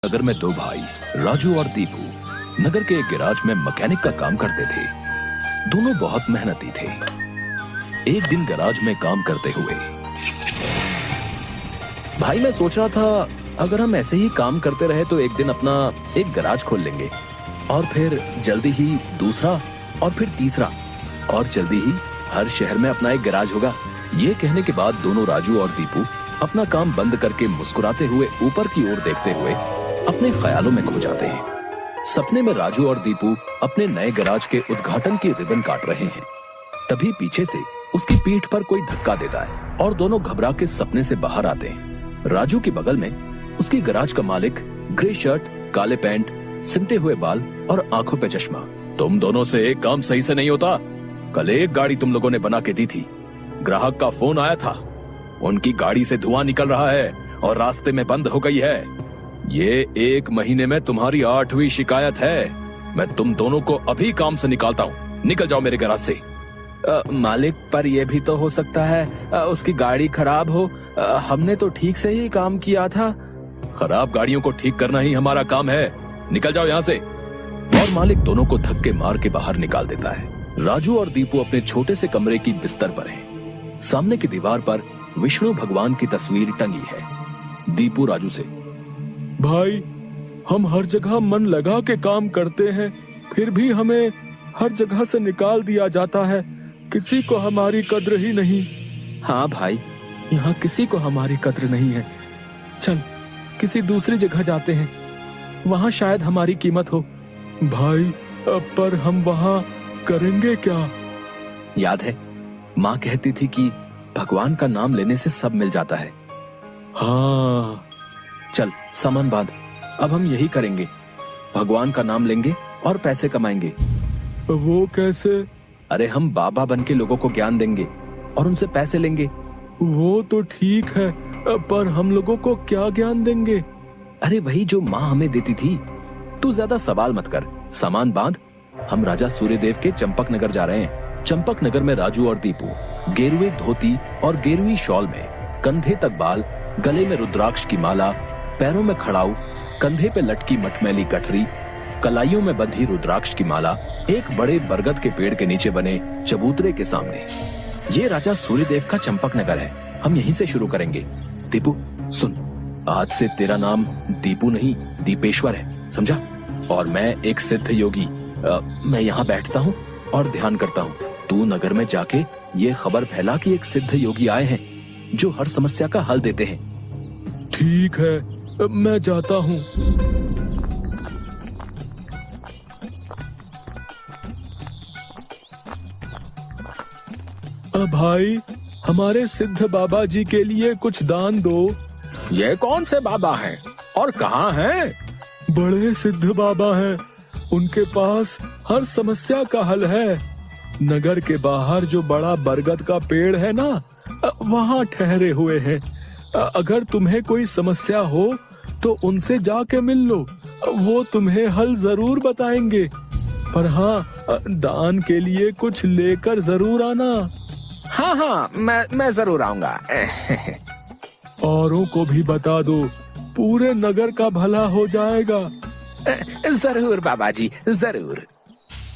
नगर में दो भाई राजू और दीपू नगर के एक गैराज में मैकेनिक का काम करते थे। दोनों बहुत मेहनती थे। एक दिन गैराज में काम करते हुए भाई मैं सोच रहा था अगर हम ऐसे ही काम करते रहे तो एक दिन अपना एक गैराज खोल लेंगे और फिर जल्दी ही दूसरा और फिर तीसरा और जल्दी ही हर शहर में अपना एक गैराज होगा। ये कहने के बाद दोनों राजू और दीपू अपना काम बंद करके मुस्कुराते हुए ऊपर की ओर देखते हुए अपने ख्यालों में खो जाते हैं। सपने में राजू और दीपू अपने नए गैराज के उद्घाटन की रिबन काट रहे हैं। तभी पीछे से उसकी पीठ पर कोई धक्का देता है और दोनों घबरा के सपने से बाहर आते हैं। राजू के बगल में उसकी गैराज का मालिक, ग्रे शर्ट, काले पैंट, सिमटे हुए बाल और आंखों पे चश्मा। तुम दोनों से एक काम सही से नहीं होता। कल एक गाड़ी तुम लोगों ने बना के दी थी। ग्राहक का फोन आया था, उनकी गाड़ी से धुआं निकल रहा है और रास्ते में बंद हो गई है। ये 1 महीने में तुम्हारी 8वीं शिकायत है। मैं तुम दोनों को अभी काम से निकालता हूँ। निकल जाओ मेरे गैराज से। मालिक, पर यह भी तो हो सकता है उसकी गाड़ी खराब हो। हमने तो ठीक से ही काम किया था। खराब गाड़ियों को ठीक करना ही हमारा काम है। निकल जाओ यहाँ से। और मालिक दोनों को धक्के मार के बाहर निकाल देता है। राजू और दीपू अपने छोटे से कमरे की बिस्तर पर हैं। सामने की दीवार पर विष्णु भगवान की तस्वीर टंगी है। दीपू राजू से, भाई, हम हर जगह मन लगा के काम करते हैं, फिर भी हमें हर जगह से निकाल दिया जाता है। किसी को हमारी कद्र ही नहीं। हाँ भाई, यहाँ किसी को हमारी कद्र नहीं है। चल किसी दूसरी जगह जाते हैं, वहाँ शायद हमारी कीमत हो। भाई, पर हम वहाँ करेंगे क्या? याद है माँ कहती थी कि भगवान का नाम लेने से सब मिल जाता है। हाँ, चल सामान बांध, अब हम यही करेंगे। भगवान का नाम लेंगे और पैसे कमाएंगे। वो कैसे? अरे हम बाबा बन के लोगों को ज्ञान देंगे और उनसे पैसे लेंगे। वो तो ठीक है, पर हम लोगों को क्या ज्ञान देंगे? अरे वही जो माँ हमें देती थी। तू ज्यादा सवाल मत कर, सामान बांध। हम राजा सूर्यदेव के चंपक नगर जा रहे हैं। चंपक नगर में राजू और दीपू गेरुए धोती और गेरुई शॉल में, कंधे तक बाल, गले में रुद्राक्ष की माला, पैरों में खड़ाऊ, कंधे पे लटकी मटमैली गठरी, कलाइयों में बंधी रुद्राक्ष की माला, एक बड़े बरगद के पेड़ के नीचे बने चबूतरे के सामने। ये राजा सूर्यदेव का चंपक नगर है। हम यहीं से शुरू करेंगे। दीपू सुन, आज से तेरा नाम दीपू नहीं दीपेश्वर है, समझा? और मैं एक सिद्ध योगी। मैं यहाँ बैठता हूँ और ध्यान करता हूँ। तू नगर में जाके ये खबर फैला कि एक सिद्ध योगी आए हैं जो हर समस्या का हल देते हैं। ठीक है, मैं जाता हूँ। भाई, हमारे सिद्ध बाबा जी के लिए कुछ दान दो। ये कौन से बाबा हैं और कहाँ हैं? बड़े सिद्ध बाबा हैं। उनके पास हर समस्या का हल है। नगर के बाहर जो बड़ा बरगद का पेड़ है ना, वहाँ ठहरे हुए हैं। अगर तुम्हें कोई समस्या हो तो उनसे जाके मिल लो। वो तुम्हें हल जरूर बताएंगे। पर हाँ, दान के लिए कुछ लेकर जरूर आना। हाँ, मैं जरूर आऊंगा। औरों को भी बता दो, पूरे नगर का भला हो जाएगा। जरूर बाबा जी, जरूर।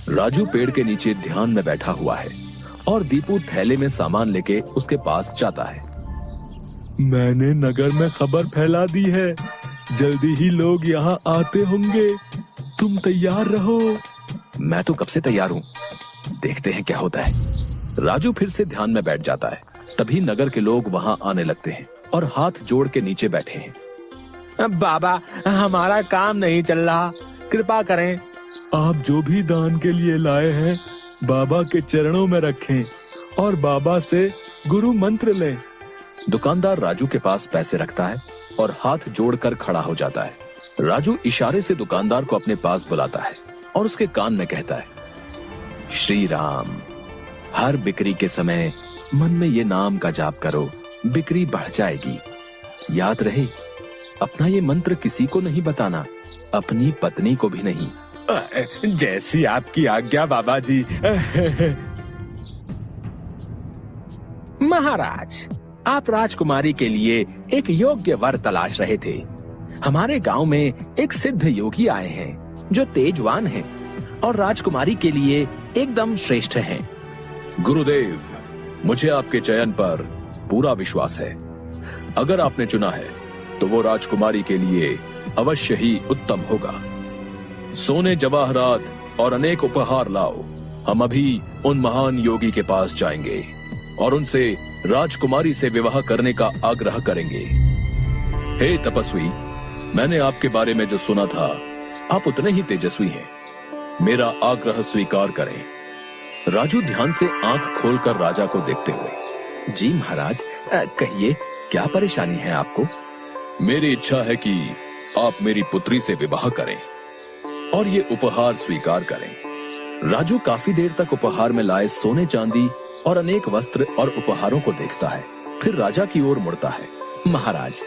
राजू पेड़ के नीचे ध्यान में बैठा हुआ है और दीपू थैले में सामान लेके उसके पास जाता है। मैंने नगर में खबर फैला दी है, जल्दी ही लोग यहाँ आते होंगे। तुम तैयार रहो। मैं तो कब से तैयार हूँ, देखते हैं क्या होता है। राजू फिर से ध्यान में बैठ जाता है। तभी नगर के लोग वहाँ आने लगते हैं और हाथ जोड़ के नीचे बैठे हैं। बाबा, हमारा काम नहीं चल रहा, कृपा करें। आप जो भी दान के लिए लाए हैं, बाबा के चरणों में रखें और बाबा से गुरु मंत्र लें। दुकानदार राजू के पास पैसे रखता है और हाथ जोड़कर खड़ा हो जाता है। राजू इशारे से दुकानदार को अपने पास बुलाता है और उसके कान में कहता है, श्री राम। हर बिक्री के समय मन में ये नाम का जाप करो, बिक्री बढ़ जाएगी। याद रहे, अपना ये मंत्र किसी को नहीं बताना, अपनी पत्नी को भी नहीं। जैसी आपकी आज्ञा बाबा जी। महाराज, आप राजकुमारी के लिए एक योग्य वर तलाश रहे थे। हमारे गांव में एक सिद्ध योगी आए हैं जो तेजवान हैं और राजकुमारी के लिए एकदम श्रेष्ठ हैं। गुरुदेव, मुझे आपके चयन पर पूरा विश्वास है। अगर आपने चुना है तो वो राजकुमारी के लिए अवश्य ही उत्तम होगा। सोने जवाहरात और अनेक उपहार लाओ। हम अभी उन महान योगी के पास जाएंगे और उनसे राजकुमारी से विवाह करने का आग्रह करेंगे। हे तपस्वी, मैंने आपके बारे में जो सुना था, आप उतने ही तेजस्वी हैं। मेरा आग्रह स्वीकार करें। राजू ध्यान से आंख खोलकर राजा को देखते हुए, जी महाराज, कहिए क्या परेशानी है आपको? मेरी इच्छा है कि आप मेरी पुत्री से विवाह करें और ये उपहार स्वीकार करें। राजू काफी देर तक उपहार में लाए सोने चांदी और अनेक वस्त्र और उपहारों को देखता है, फिर राजा की ओर मुड़ता है। महाराज,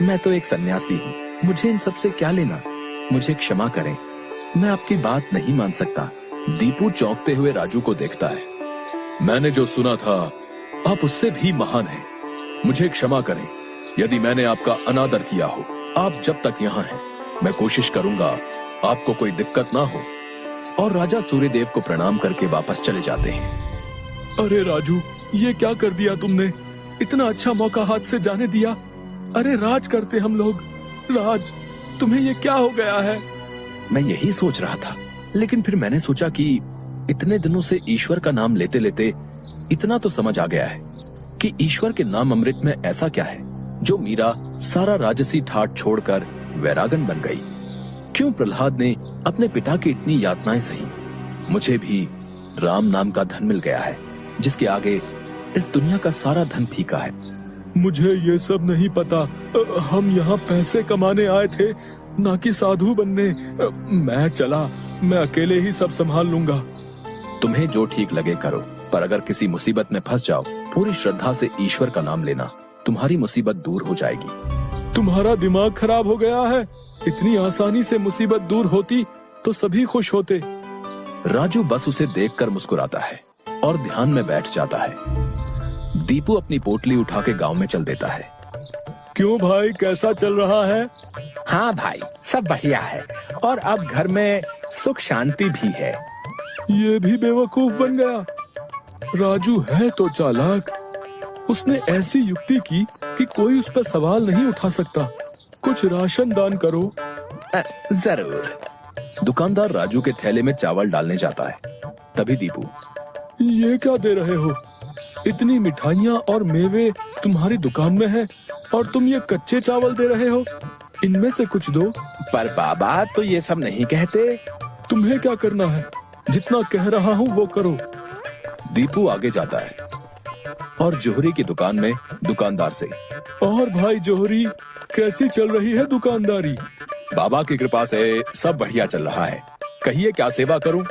मैं तो एक सन्यासी हूँ, मुझे इन सब से क्या लेना? मुझे क्षमा करें, मैं आपकी बात नहीं मान सकता। दीपू चौंकते हुए राजू को देखता है। मैंने जो सुना था, आप उससे भी महान हैं। मुझे क्षमा करें यदि मैंने आपका अनादर किया हो। आप जब तक यहाँ हैं, मैं कोशिश करूंगा आपको कोई दिक्कत ना हो। और राजा सूर्यदेव को प्रणाम करके वापस चले जाते हैं। अरे राजू, ये क्या कर दिया तुमने? इतना अच्छा मौका हाथ से जाने दिया। अरे राज करते हम लोग। राज, तुम्हें ये क्या हो गया है? मैं यही सोच रहा था, लेकिन फिर मैंने सोचा कि इतने दिनों से ईश्वर का नाम लेते लेते इतना तो समझ आ गया है कि ईश्वर के नाम अमृत में ऐसा क्या है जो मीरा सारा राजसी ठाट छोड़कर वैरागन बन गई। क्यों प्रहलाद ने अपने पिता की इतनी यातनाएं सही? मुझे भी राम नाम का धन मिल गया है जिसके आगे इस दुनिया का सारा धन फीका है। मुझे ये सब नहीं पता। हम यहाँ पैसे कमाने आए थे, ना कि साधु बनने। मैं चला, मैं अकेले ही सब संभाल लूंगा। तुम्हें जो ठीक लगे करो, पर अगर किसी मुसीबत में फंस जाओ, पूरी श्रद्धा से ईश्वर का नाम लेना, तुम्हारी मुसीबत दूर हो जाएगी। तुम्हारा दिमाग खराब हो गया है। इतनी आसानी से मुसीबत दूर होती तो सभी खुश होते। राजू बस उसे देखकर मुस्कुराता है और ध्यान में बैठ जाता है। दीपू अपनी पोटली उठा के गांव में चल देता है। क्यों भाई, कैसा चल रहा है? हाँ भाई, सब बढ़िया है और अब घर में सुख शांति भी है। ये भी बेवकूफ बन गया। राजू है तो चालाक। उसने ऐसी युक्ति की कि कोई उस पर सवाल नहीं उठा सकता। कुछ राशन दान करो। जरूर। दुकानदार राजू के थैले में चावल डालने जाता है। तभी दीपू, ये क्या दे रहे हो? इतनी मिठाइयाँ और मेवे तुम्हारी दुकान में है और तुम ये कच्चे चावल दे रहे हो? इनमें से कुछ दो। पर बाबा तो ये सब नहीं कहते। तुम्हें क्या करना है? जितना कह रहा हूँ वो करो। दीपू आगे जाता है और जोहरी की दुकान में दुकानदार से, और भाई जोहरी, कैसी चल रही है दुकानदारी? बाबा की कृपा से सब बढ़िया चल रहा है। कहिए क्या सेवा करूं?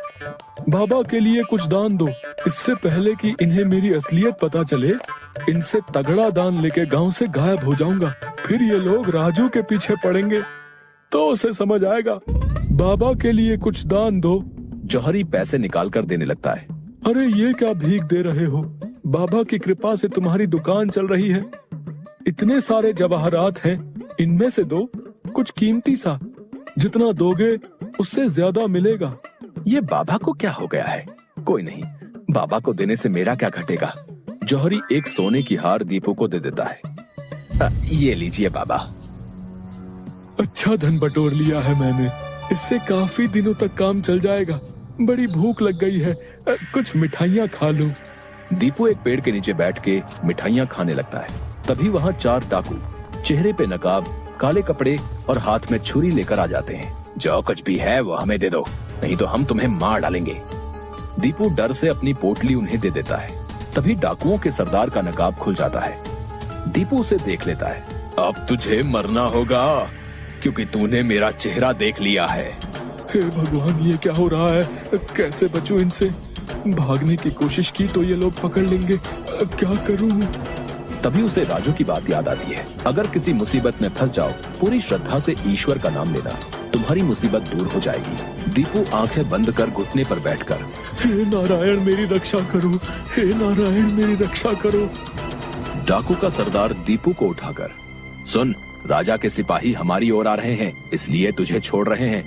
बाबा के लिए कुछ दान दो। इससे पहले कि इन्हें मेरी असलियत पता चले, इनसे तगड़ा दान लेके गांव से गायब हो जाऊंगा। फिर ये लोग राजू के पीछे पड़ेंगे तो उसे समझ आएगा। बाबा के लिए कुछ दान दो। जौहरी पैसे निकाल कर देने लगता है। अरे ये क्या भीख दे रहे हो? बाबा की कृपा से तुम्हारी दुकान चल रही है। इतने सारे जवाहरात हैं, इनमें से दो, कुछ कीमती सा। जितना दोगे उससे ज्यादा मिलेगा। ये बाबा को क्या हो गया है? कोई नहीं, बाबा को देने से मेरा क्या घटेगा। जौहरी एक सोने की हार दीपू को दे देता है। ये लीजिए बाबा। अच्छा धन बटोर लिया है मैंने। इससे काफी दिनों तक काम चल जाएगा। बड़ी भूख लग गई है, कुछ मिठाइयाँ खा लूं। दीपू एक पेड़ के नीचे बैठ के मिठाइयाँ खाने लगता है। तभी वहाँ 4 डाकू, चेहरे पे नकाब, काले कपड़े और हाथ में छुरी लेकर आ जाते हैं। जो कुछ भी है वो हमें दे दो, नहीं तो हम तुम्हें मार डालेंगे। दीपू डर से अपनी पोटली उन्हें दे देता है। तभी डाकुओं के सरदार का नकाब खुल जाता है। दीपू उसे देख लेता है। अब तुझे मरना होगा क्योंकि तूने मेरा चेहरा देख लिया है। हे भगवान, ये क्या हो रहा है? कैसे बचूं इनसे? भागने की कोशिश की तो ये लोग पकड़ लेंगे। क्या करूं? तभी उसे राजू की बात याद आती है। अगर किसी मुसीबत में फंस जाओ, पूरी श्रद्धा से ईश्वर का नाम लेना, तुम्हारी मुसीबत दूर हो जाएगी। दीपू आंखें बंद कर घुटने पर बैठकर, हे नारायण मेरी रक्षा करो, हे नारायण मेरी रक्षा करो। डाकू का सरदार दीपू को उठाकर, सुन, राजा के सिपाही हमारी ओर आ रहे हैं, इसलिए तुझे छोड़ रहे हैं।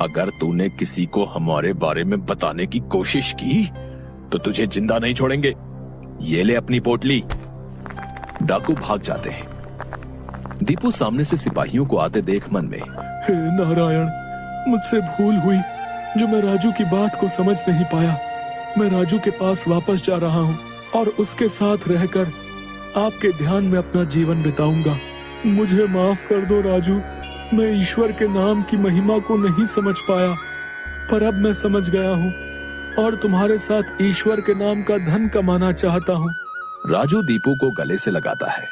अगर तूने किसी को हमारे बारे में बताने की कोशिश की तो तुझे जिंदा नहीं छोड़ेंगे। ये ले अपनी पोटली। डाकू भाग जाते हैं। दीपू सामने से सिपाहियों को आते देख मन में, हे नारायण, मुझसे भूल हुई जो मैं राजू की बात को समझ नहीं पाया। मैं राजू के पास वापस जा रहा हूँ और उसके साथ रहकर आपके ध्यान में अपना जीवन बिताऊंगा। मुझे माफ कर दो राजू, मैं ईश्वर के नाम की महिमा को नहीं समझ पाया, पर अब मैं समझ गया हूँ और तुम्हारे साथ ईश्वर के नाम का धन कमाना चाहता हूँ। राजू दीपू को गले से लगाता है